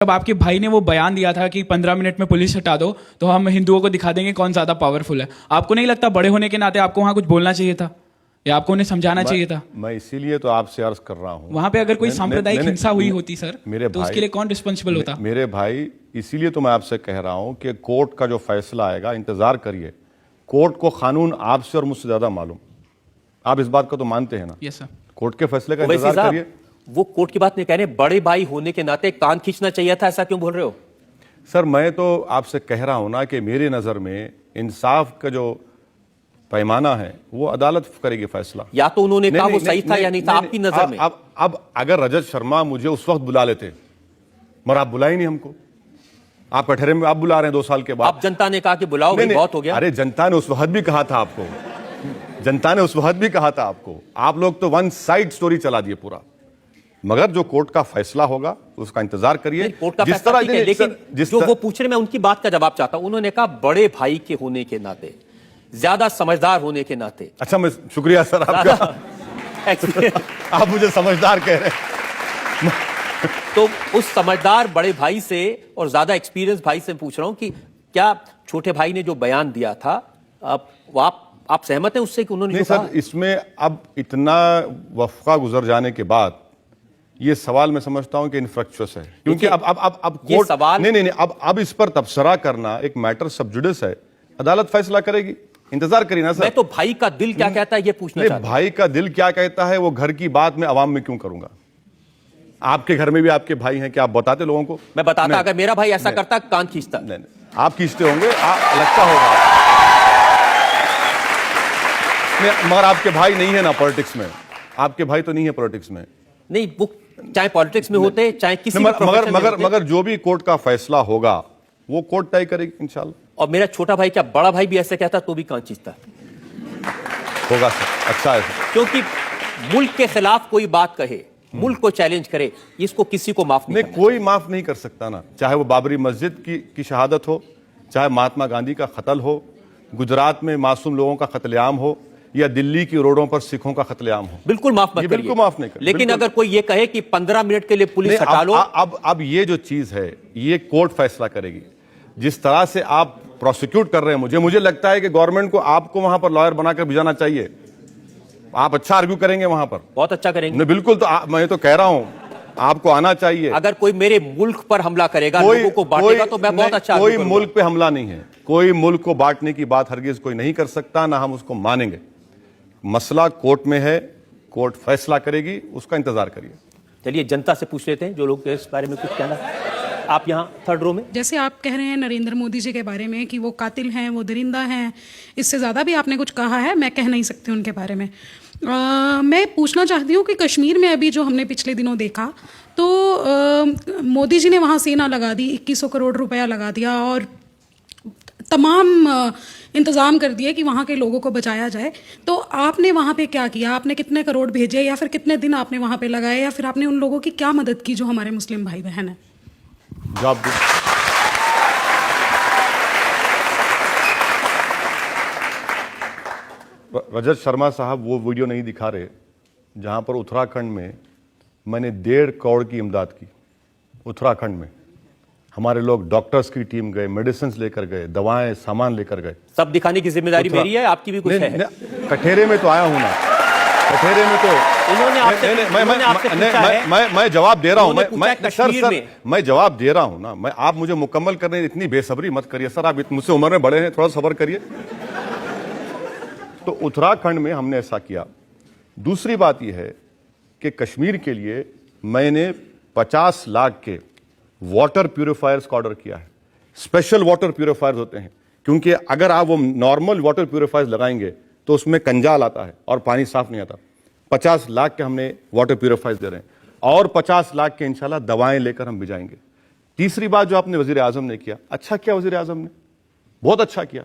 जब आपके भाई ने वो बयान दिया था कि 15 मिनट में पुलिस हटा दो तो हम हिंदुओं को दिखा देंगे कौन ज्यादा पावरफुल है, आपको नहीं लगता बड़े होने के नाते आपको वहां कुछ बोलना चाहिए था या आपको उन्हें समझाना चाहिए था? मैं इसीलिए तो आपसे अर्ज कर रहा हूँ, वहां पे अगर कोई सांप्रदायिक हिंसा हुई होती सर मेरे तो भाई, उसके लिए कौन रिस्पॉन्सिबल होता? मेरे भाई, इसीलिए तो मैं आपसे कह रहा हूँ कि कोर्ट का जो फैसला आएगा इंतजार करिए। कोर्ट को कानून आपसे और मुझसे ज्यादा मालूम, आप इस बात को तो मानते हैं ना? Yes sir. कोर्ट के फैसले का इंतजार करिए। वो कोर्ट की बात नहीं कह रहे, बड़े भाई होने के नाते कान खींचना चाहिए था, ऐसा क्यों बोल रहे हो? सर मैं तो आपसे कह रहा हूं ना कि मेरी नजर में इंसाफ का जो पैमाना है वो अदालत करेगी फैसला। या तो उन्होंने कहा वो सही था या नहीं था आपकी नजर में? अब अगर रजत शर्मा मुझे उस वक्त बुला लेते, मगर आप बुलाए नहीं हमको, आप कटहरे में आप बुला रहे हैं 2 साल के बाद। अब जनता ने कहा कि बुलाओ, बहुत हो गया। अरे जनता ने उस वक्त भी कहा था आपको, जनता ने उस वक्त भी कहा था आपको, आप लोग तो वन साइड स्टोरी चला दिए पूरा। मगर जो कोर्ट का फैसला होगा उसका इंतजार करिए। कोर्ट का फैसला ठीक है, लेकिन जो वो पूछ रहे, मैं उनकी बात का जवाब चाहता हूं। उन्होंने कहा बड़े भाई के होने के नाते, ज्यादा समझदार होने के नाते। अच्छा, मैं शुक्रिया सर आपका, आप मुझे समझदार कह रहे हैं। तो उस समझदार बड़े भाई से और ज्यादा एक्सपीरियंस भाई से पूछ रहा हूं कि क्या छोटे भाई ने जो बयान दिया था, आप सहमत हैं उससे कि उन्होंने नहीं सर, इसमें अब इतना वफ़ा गुजर जाने के बाद ये सवाल मैं समझता हूं कि इनफ्रक्चुअस है, क्योंकि अब कोर्ट सवाल नहीं, अब इस पर तबसरा करना एक मैटर सब जुडिस है, अदालत फैसला करेगी, इंतजार करिए ना सर। मैं तो भाई का दिल क्या कहता है ये पूछना चाहता हूं। भाई का दिल क्या कहता है वो घर की बात में अवाम में क्यों करूंगा? आपके घर में भी आपके भाई हैं, क्या आप बताते लोगों को? मैं बताता, अगर मेरा भाई ऐसा करता कान खींचता। नहीं, आप खींचते होंगे, लगता होगा, मगर आपके भाई नहीं है ना पॉलिटिक्स में, आपके भाई तो नहीं है पॉलिटिक्स में। नहीं, वो चाहे पॉलिटिक्स में होते चाहे किसी भी प्रोफेशन में होते। मगर जो भी कोर्ट का फैसला होगा वो कोर्ट तय करेगी इंशाल्लाह। और मेरा छोटा भाई क्या बड़ा भाई भी ऐसे कहता तो भी कान खींचता होगा सर, अच्छा है सर। क्योंकि मुल्क के खिलाफ कोई बात कहे, मुल्क को चैलेंज करे, इसको किसी को माफ नहीं, कोई माफ नहीं कर सकता ना, चाहे वो बाबरी मस्जिद की शहादत हो, चाहे महात्मा गांधी का कत्ल हो, गुजरात में मासूम लोगों का कत्लेआम हो, या दिल्ली की रोडों पर सिखों का कत्लेआम हो। बिल्कुल माफ मत करिए, बिल्कुल माफ नहीं कर। लेकिन अगर कोई ये कहे कि 15 मिनट के लिए पुलिस हटा लो, अब ये जो चीज है ये कोर्ट फैसला करेगी। जिस तरह से आप प्रोसिक्यूट कर रहे हैं, मुझे लगता है कि गवर्नमेंट को आपको वहां पर लॉयर बनाकर भेजना चाहिए। आप अच्छा आर्ग्यू करेंगे वहां पर, बहुत अच्छा करेंगे। बिल्कुल, तो मैं तो कह रहा हूं आपको आना चाहिए। अगर कोई मेरे मुल्क पर हमला करेगा, लोगों को बांटेगा, तो मैं बहुत अच्छा। कोई मुल्क पे हमला नहीं है, कोई मुल्क को बांटने की बात हरगिज कोई नहीं कर सकता, ना हम उसको मानेंगे। मसला कोर्ट में है, कोर्ट फैसला करेगी, उसका इंतजार करिए। चलिए जनता से पूछ लेते हैं जो लोग इस बारे में कुछ कहना। आप यहाँ 3rd रो में, जैसे आप कह रहे हैं नरेंद्र मोदी जी के बारे में कि वो कातिल हैं, वो दरिंदा हैं, इससे ज़्यादा भी आपने कुछ कहा है, मैं कह नहीं सकती उनके बारे में। मैं पूछना चाहती हूँ कि कश्मीर में अभी जो हमने पिछले दिनों देखा, तो मोदी जी ने वहाँ सेना लगा दी, 2100 करोड़ रुपया लगा दिया और तमाम इंतज़ाम कर दिए कि वहाँ के लोगों को बचाया जाए। तो आपने वहाँ पे क्या किया? आपने कितने करोड़ भेजे, या फिर कितने दिन आपने वहाँ पे लगाए, या फिर आपने उन लोगों की क्या मदद की जो हमारे मुस्लिम भाई बहन हैं? जवाब रजत शर्मा साहब वो वीडियो नहीं दिखा रहे जहां पर उत्तराखंड में मैंने 1.5 करोड़ की इमदाद की। उत्तराखंड में हमारे लोग, डॉक्टर्स की टीम गए, मेडिसिन लेकर गए, दवाएं, सामान लेकर गए। सब दिखाने की जिम्मेदारी मेरी है, आपकी भी कुछ है? कठेरे में तो आया हूं ना, कठेरे में तो मैं जवाब दे रहा हूं, मैं जवाब दे रहा हूं ना। आप मुझे मुकम्मल करने इतनी बेसब्री मत करिए सर, आप मुझसे उम्र में बड़े हैं, थोड़ा सब्र करिए। तो उत्तराखंड में हमने ऐसा किया। दूसरी बात यह है कि कश्मीर के लिए मैंने 50 लाख के वाटर प्यूरिफायर्स का ऑर्डर किया है। स्पेशल वाटर प्यूरिफायर्स होते हैं, क्योंकि अगर आप वो नॉर्मल वाटर प्यूरिफायर्स लगाएंगे तो उसमें कंजाल आता है और पानी साफ नहीं आता। 50 लाख के हमने वाटर प्यूरिफायर्स दे रहे हैं, और 50 लाख के इंशाल्लाह दवाएं लेकर हम भिजाएंगे। तीसरी बात जो आपने वजीर आजम ने किया, अच्छा किया वजीर आजम ने, बहुत अच्छा किया।